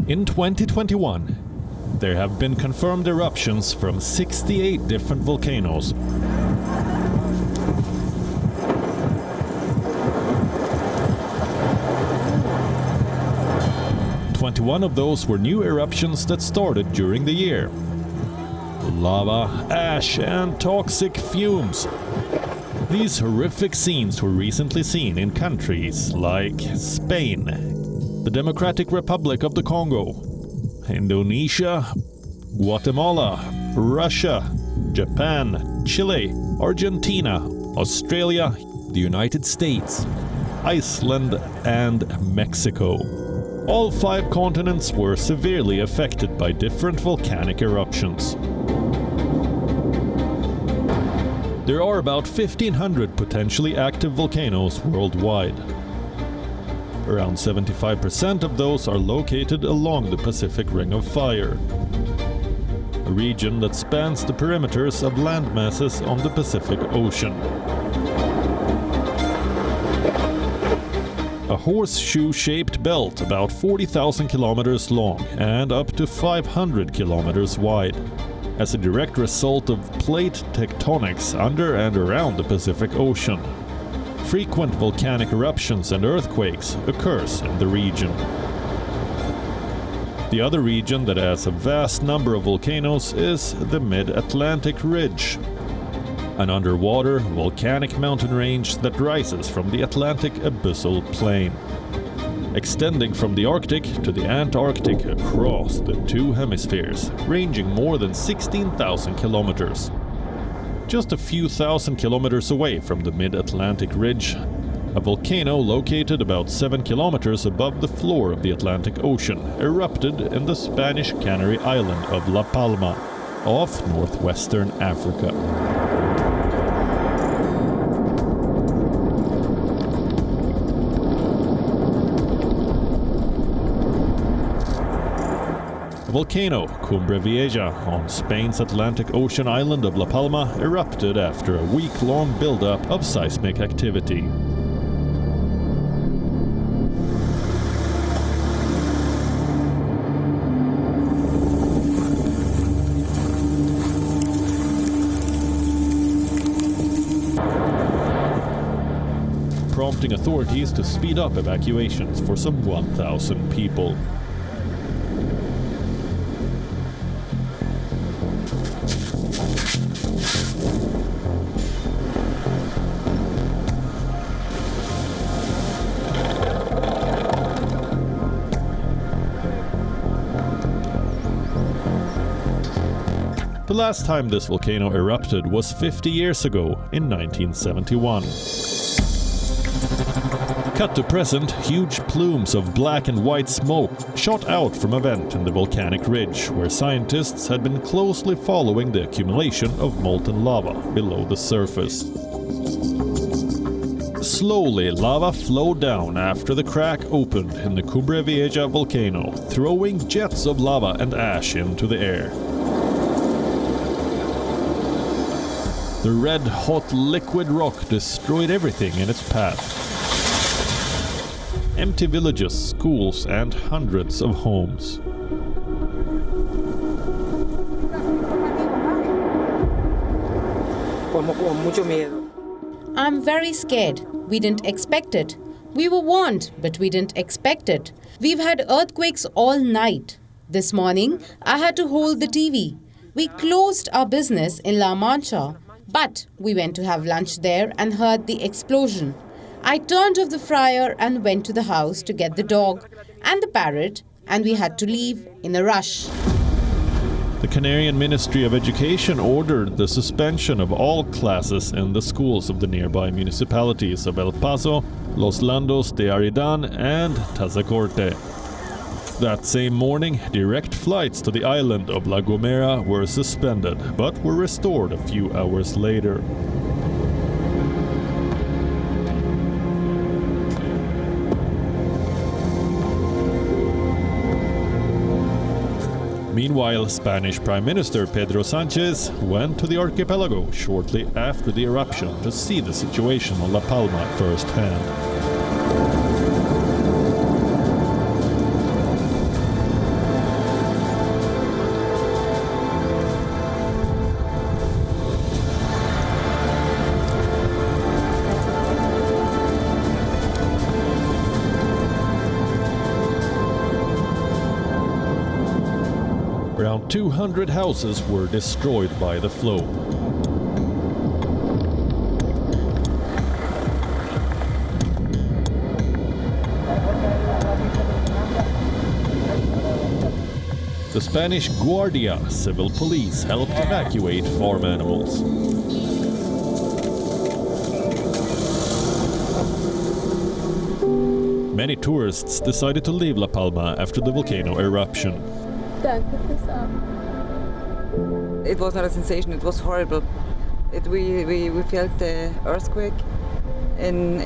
In 2021, there have been confirmed eruptions from 68 different volcanoes. One of those were new eruptions that started during the year. Lava, ash, and toxic fumes. These horrific scenes were recently seen in countries like Spain, the Democratic Republic of the Congo, Indonesia, Guatemala, Russia, Japan, Chile, Argentina, Australia, the United States, Iceland, and Mexico. All 5 continents were severely affected by different volcanic eruptions. There are about 1,500 potentially active volcanoes worldwide. Around 75% of those are located along the Pacific Ring of Fire, a region that spans the perimeters of land masses on the Pacific Ocean. A horseshoe-shaped belt about 40,000 kilometers long and up to 500 kilometers wide, as a direct result of plate tectonics under and around the Pacific Ocean. Frequent volcanic eruptions and earthquakes occurs in the region. The other region that has a vast number of volcanoes is the Mid-Atlantic Ridge, an underwater volcanic mountain range that rises from the Atlantic abyssal plain, extending from the Arctic to the Antarctic across the 2 hemispheres, ranging more than 16,000 kilometers. Just a few thousand kilometers away from the Mid-Atlantic Ridge, a volcano located about 7 kilometers above the floor of the Atlantic Ocean erupted in the Spanish Canary island of La Palma, off northwestern Africa. Volcano Cumbre Vieja on Spain's Atlantic Ocean island of La Palma erupted after a week-long buildup of seismic activity. prompting authorities to speed up evacuations for some 1,000 people. The last time this volcano erupted was 50 years ago, in 1971. Cut to present, huge plumes of black and white smoke shot out from a vent in the volcanic ridge, where scientists had been closely following the accumulation of molten lava below the surface. Slowly, lava flowed down after the crack opened in the Cubre Vieja volcano, throwing jets of lava and ash into the air. The red-hot liquid rock destroyed everything in its path. Empty villages, schools, and hundreds of homes. I'm very scared. We didn't expect it. We were warned, but we didn't expect it. We've had earthquakes all night. This morning, I had to hold the TV. We closed our business in La Mancha. But we went to have lunch there and heard the explosion. I turned off the fryer and went to the house to get the dog and the parrot, and we had to leave in a rush. The Canarian Ministry of Education ordered the suspension of all classes in the schools of the nearby municipalities of El Paso, Los Landos de Aridan, and Tazacorte. That same morning, direct flights to the island of La Gomera were suspended, but were restored a few hours later. Meanwhile, Spanish Prime Minister Pedro Sánchez went to the archipelago shortly after the eruption to see the situation on La Palma firsthand. Around 200 houses were destroyed by the flow. The Spanish Guardia civil police helped evacuate farm animals. Many tourists decided to leave La Palma after the volcano eruption. It was not a sensation, it was horrible. We felt the earthquake. In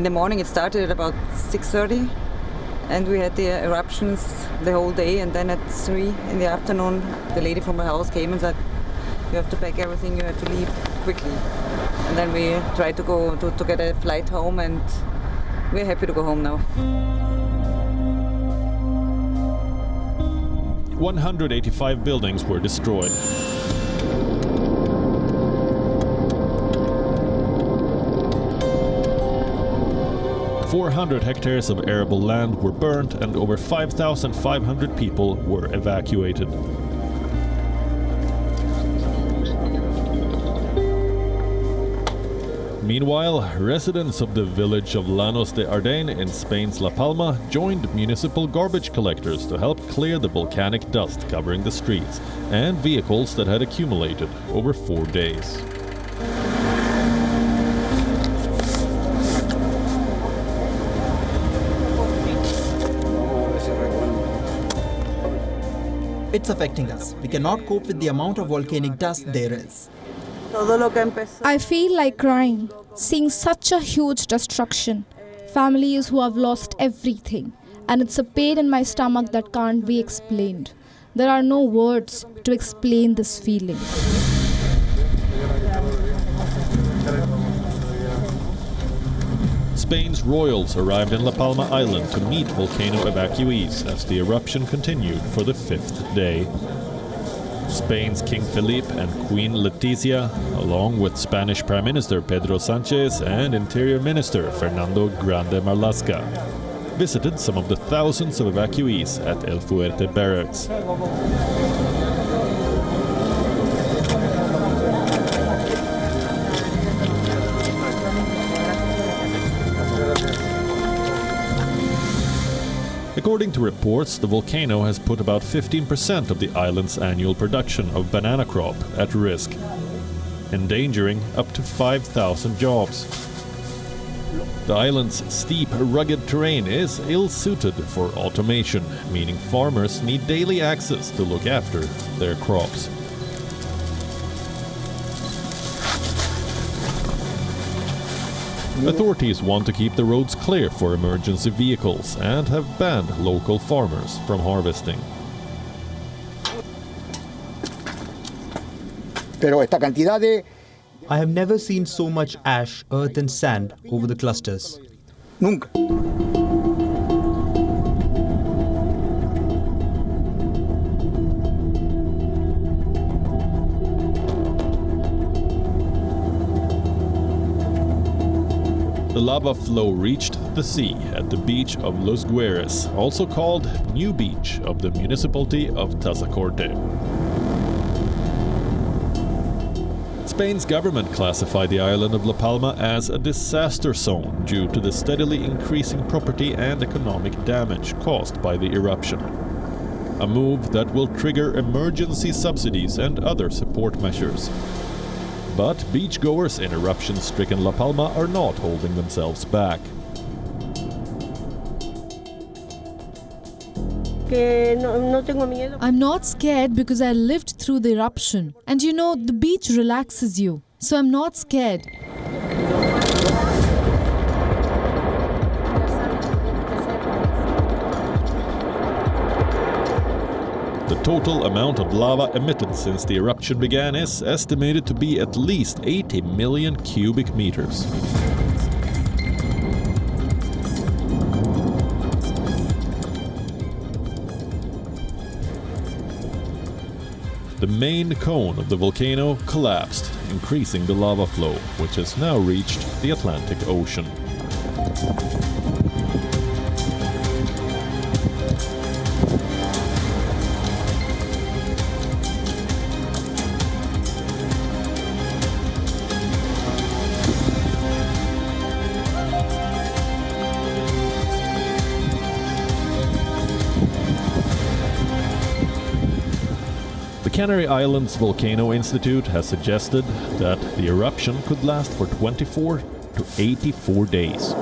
the morning it started at about 6:30 and we had the eruptions the whole day, and then at 3 in the afternoon the lady from my house came and said, you have to pack everything, you have to leave quickly. And then we tried to go to get a flight home, and we're happy to go home now. 185 buildings were destroyed. "400 hectares of arable land were burnt and over 5,500 people were evacuated. Meanwhile, residents of the village of Llanos de Arden in Spain's La Palma joined municipal garbage collectors to help clear the volcanic dust covering the streets and vehicles that had accumulated over 4 days. It's affecting us. We cannot cope with the amount of volcanic dust there is. I feel like crying, seeing such a huge destruction. Families who have lost everything, and it's a pain in my stomach that can't be explained. There are no words to explain this feeling. Spain's royals arrived in La Palma Island to meet volcano evacuees as the eruption continued for the 5th day. Spain's King Felipe and Queen Letizia, along with Spanish Prime Minister Pedro Sanchez and Interior Minister Fernando Grande Marlaska, visited some of the thousands of evacuees at El Fuerte barracks. According to reports, the volcano has put about 15% of the island's annual production of banana crop at risk, endangering up to 5,000 jobs. The island's steep, rugged terrain is ill-suited for automation, meaning farmers need daily access to look after their crops. Authorities want to keep the roads clear for emergency vehicles and have banned local farmers from harvesting. I have never seen so much ash, earth and sand over the clusters. Nunca. The lava flow reached the sea at the beach of Los Gueres, also called New Beach of the municipality of Tazacorte. Spain's government classified the island of La Palma as a disaster zone due to the steadily increasing property and economic damage caused by the eruption. A move that will trigger emergency subsidies and other support measures. But beachgoers in eruption-stricken La Palma are not holding themselves back. I'm not scared because I lived through the eruption. And you know, the beach relaxes you. So I'm not scared. The total amount of lava emitted since the eruption began is estimated to be at least 80 million cubic meters. The main cone of the volcano collapsed, increasing the lava flow, which has now reached the Atlantic Ocean. The Canary Islands Volcano Institute has suggested that the eruption could last for 24 to 84 days.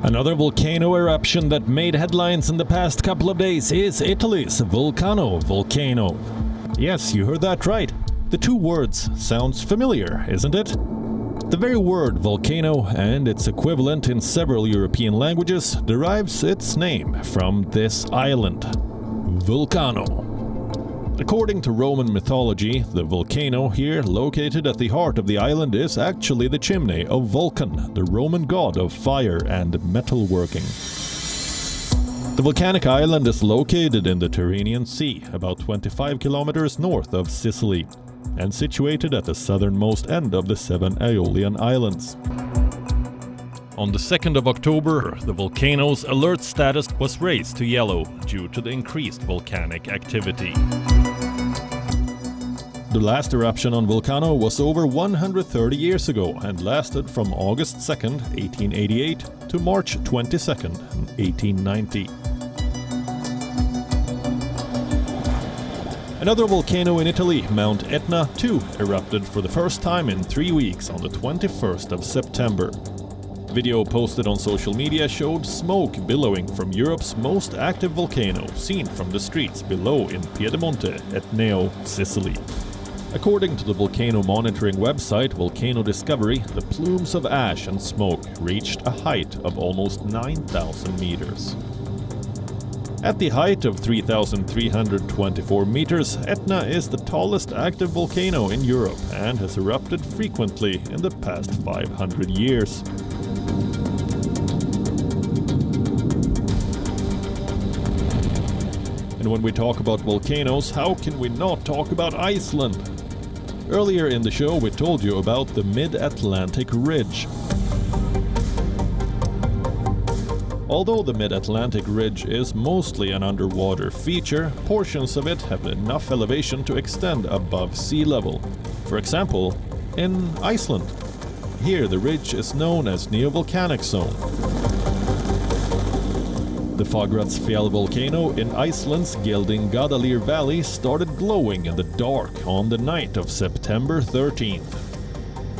Another volcano eruption that made headlines in the past couple of days is Italy's Volcano. Yes, you heard that right. The two words sounds familiar, isn't it? The very word volcano and its equivalent in several European languages derives its name from this island, Volcano. According to Roman mythology, the volcano here located at the heart of the island is actually the chimney of Vulcan, the Roman god of fire and metalworking. The volcanic island is located in the Tyrrhenian Sea, about 25 kilometers north of Sicily, and situated at the southernmost end of the 7 Aeolian Islands. On the 2nd of October, the volcano's alert status was raised to yellow due to the increased volcanic activity. The last eruption on Volcano was over 130 years ago and lasted from August 2nd, 1888 to March 22nd, 1890. Another volcano in Italy, Mount Etna, too erupted for the first time in 3 weeks on the 21st of September. Video posted on social media showed smoke billowing from Europe's most active volcano, seen from the streets below in Piedemonte, Etneo, Sicily. According to the volcano monitoring website Volcano Discovery, the plumes of ash and smoke reached a height of almost 9,000 meters. At the height of 3,324 meters, Etna is the tallest active volcano in Europe and has erupted frequently in the past 500 years. And when we talk about volcanoes, how can we not talk about Iceland? Earlier in the show we told you about the Mid-Atlantic Ridge. Although the Mid-Atlantic Ridge is mostly an underwater feature, portions of it have enough elevation to extend above sea level. For example, in Iceland. Here the ridge is known as Neovolcanic Zone. The Fagratsfjall volcano in Iceland's Geldingadalur Valley started glowing in the dark on the night of September 13th.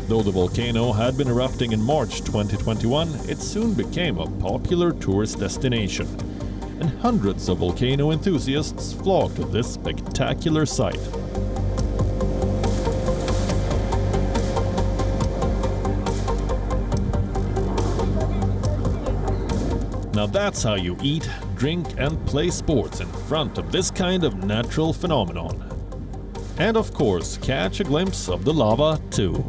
Though the volcano had been erupting in March 2021, it soon became a popular tourist destination, and hundreds of volcano enthusiasts flocked to this spectacular site. Now that's how you eat, drink and play sports in front of this kind of natural phenomenon. And of course, catch a glimpse of the lava too.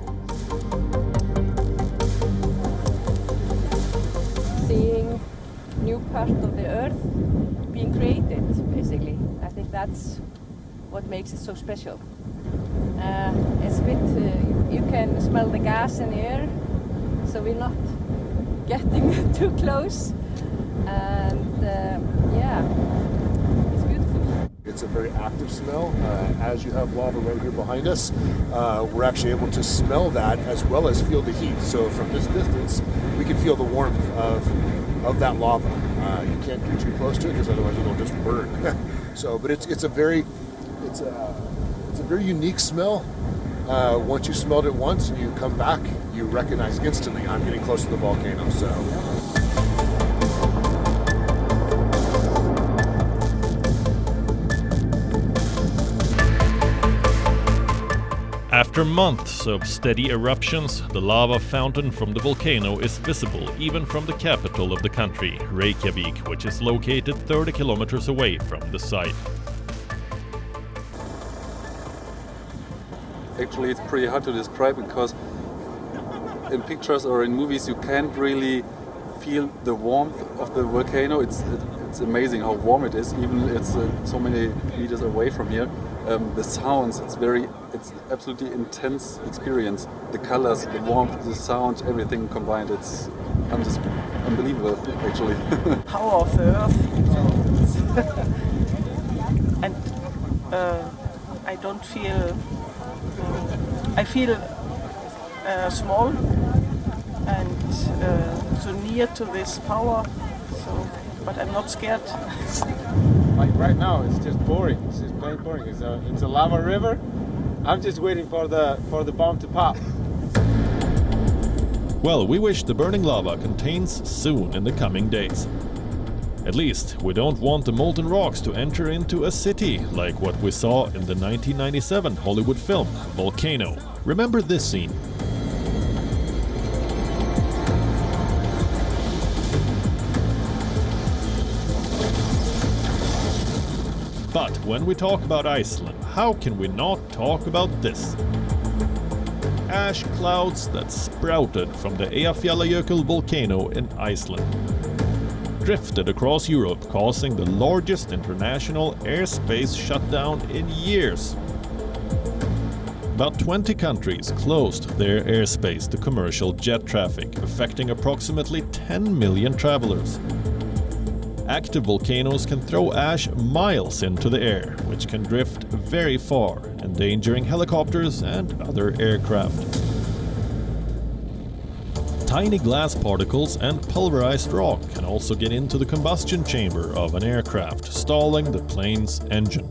Seeing new part of the earth being created, basically. I think that's what makes it so special. It's a bit, you can smell the gas in the air, so we're not getting too close. And yeah, it's beautiful. It's a very active smell. As you have lava right here behind us, we're actually able to smell that as well as feel the heat. So from this distance, we can feel the warmth of that lava. You can't get too close to it because otherwise it'll just burn. But it's a very unique smell. Once you smelled it once and you come back, you recognize instantly, I'm getting close to the volcano. So. After months of steady eruptions, the lava fountain from the volcano is visible even from the capital of the country, Reykjavik, which is located 30 kilometers away from the site. Actually, it's pretty hard to describe because in pictures or in movies you can't really feel the warmth of the volcano. It's amazing how warm it is, even it's so many meters away from here. The sounds, it's absolutely intense experience. The colors, the warmth, the sound, everything combined. It's unbelievable, actually. Power of the earth, and I don't feel. I feel small and so near to this power. But I'm not scared. Like right now, it's just boring. It's just plain boring. It's a lava river. I'm just waiting for the bomb to pop. Well, we wish the burning lava contains soon in the coming days. At least, we don't want the molten rocks to enter into a city like what we saw in the 1997 Hollywood film Volcano. Remember this scene? But when we talk about Iceland, how can we not talk about this? Ash clouds that sprouted from the Eyjafjallajökull volcano in Iceland drifted across Europe, causing the largest international airspace shutdown in years. About 20 countries closed their airspace to commercial jet traffic, affecting approximately 10 million travelers. Active volcanoes can throw ash miles into the air, which can drift very far, endangering helicopters and other aircraft. Tiny glass particles and pulverized rock can also get into the combustion chamber of an aircraft, stalling the plane's engine.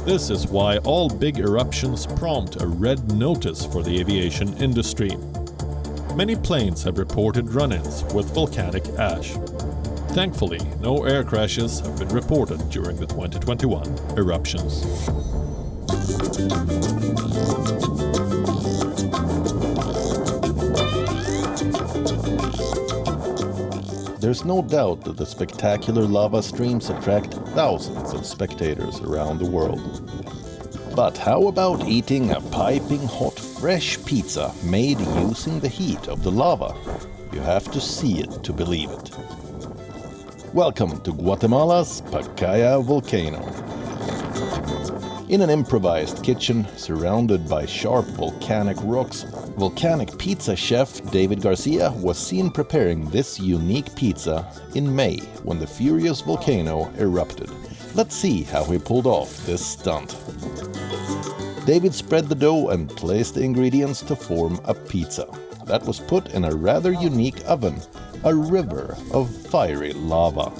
This is why all big eruptions prompt a red notice for the aviation industry. Many planes have reported run-ins with volcanic ash. Thankfully, no air crashes have been reported during the 2021 eruptions. There's no doubt that the spectacular lava streams attract thousands of spectators around the world. But how about eating a piping hot fresh pizza made using the heat of the lava? You have to see it to believe it. Welcome to Guatemala's Pacaya Volcano. In an improvised kitchen surrounded by sharp volcanic rocks, volcanic pizza chef David Garcia was seen preparing this unique pizza in May when the furious volcano erupted. Let's see how he pulled off this stunt. David spread the dough and placed the ingredients to form a pizza. That was put in a rather unique oven, a river of fiery lava.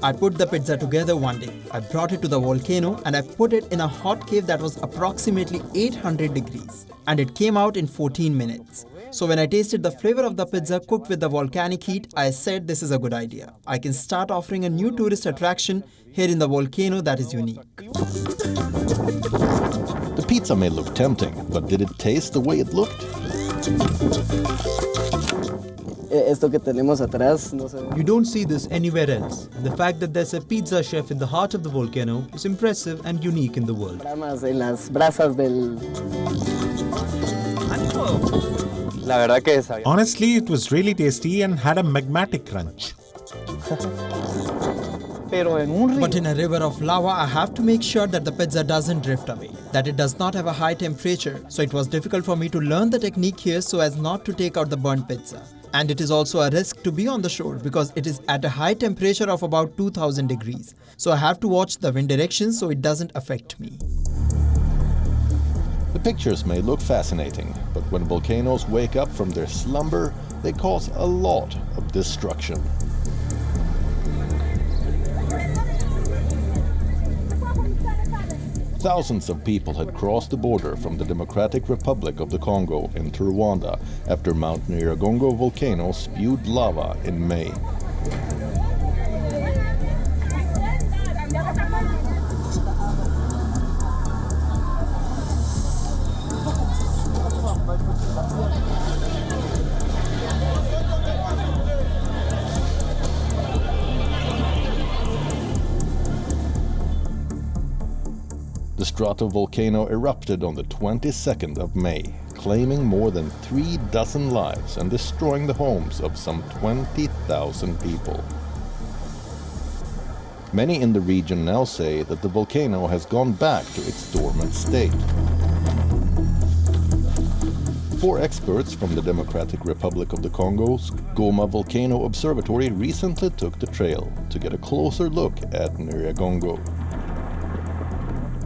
I put the pizza together one day. I brought it to the volcano and I put it in a hot cave that was approximately 800 degrees. And it came out in 14 minutes. So when I tasted the flavor of the pizza cooked with the volcanic heat, I said this is a good idea. I can start offering a new tourist attraction here in the volcano that is unique. The pizza may look tempting, but did it taste the way it looked? You don't see this anywhere else. The fact that there's a pizza chef in the heart of the volcano is impressive and unique in the world. Honestly, it was really tasty and had a magmatic crunch. But in a river of lava, I have to make sure that the pizza doesn't drift away, that it does not have a high temperature. So it was difficult for me to learn the technique here so as not to take out the burnt pizza. And it is also a risk to be on the shore because it is at a high temperature of about 2000 degrees. So I have to watch the wind direction so it doesn't affect me. The pictures may look fascinating, but when volcanoes wake up from their slumber, they cause a lot of destruction. Thousands of people had crossed the border from the Democratic Republic of the Congo into Rwanda after Mount Nyiragongo volcano spewed lava in May. The stratovolcano erupted on the 22nd of May, claiming more than 36 lives and destroying the homes of some 20,000 people. Many in the region now say that the volcano has gone back to its dormant state. 4 experts from the Democratic Republic of the Congo's Goma Volcano Observatory recently took the trail to get a closer look at Nyiragongo.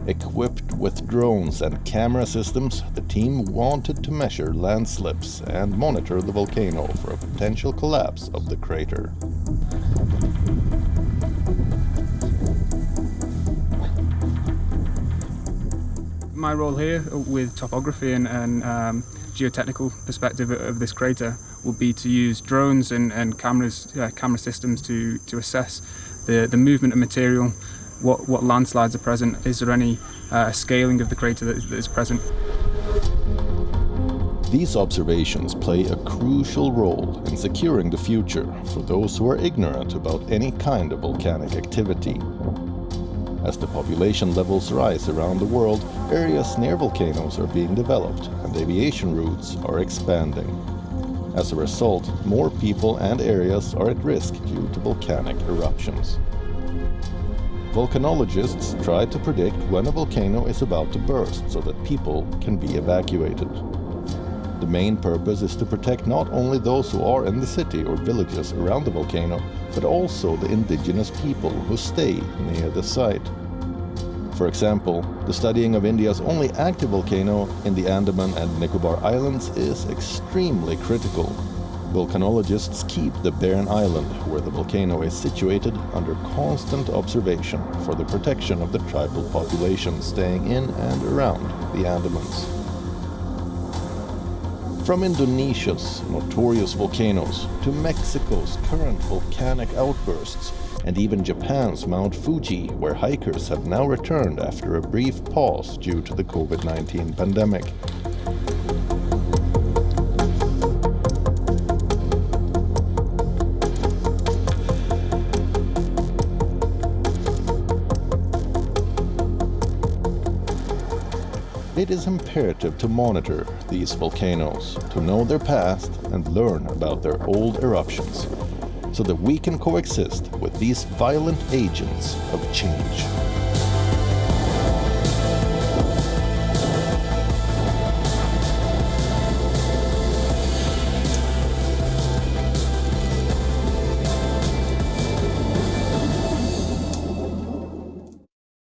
Equipped with drones and camera systems, the team wanted to measure landslips and monitor the volcano for a potential collapse of the crater. My role here with topography and geotechnical perspective of this crater will be to use drones and camera systems to assess the movement of material, what landslides are present, is there any scaling of the crater that is present. These observations play a crucial role in securing the future for those who are ignorant about any kind of volcanic activity. As the population levels rise around the world, areas near volcanoes are being developed and aviation routes are expanding. As a result, more people and areas are at risk due to volcanic eruptions. Volcanologists try to predict when a volcano is about to burst so that people can be evacuated. The main purpose is to protect not only those who are in the city or villages around the volcano, but also the indigenous people who stay near the site. For example, the studying of India's only active volcano in the Andaman and Nicobar Islands is extremely critical. Volcanologists keep the barren island where the volcano is situated under constant observation for the protection of the tribal population staying in and around the Andamans. From Indonesia's notorious volcanoes to Mexico's current volcanic outbursts, and even Japan's Mount Fuji, where hikers have now returned after a brief pause due to the COVID-19 pandemic. It is imperative to monitor these volcanoes, to know their past and learn about their old eruptions, so that we can coexist with these violent agents of change.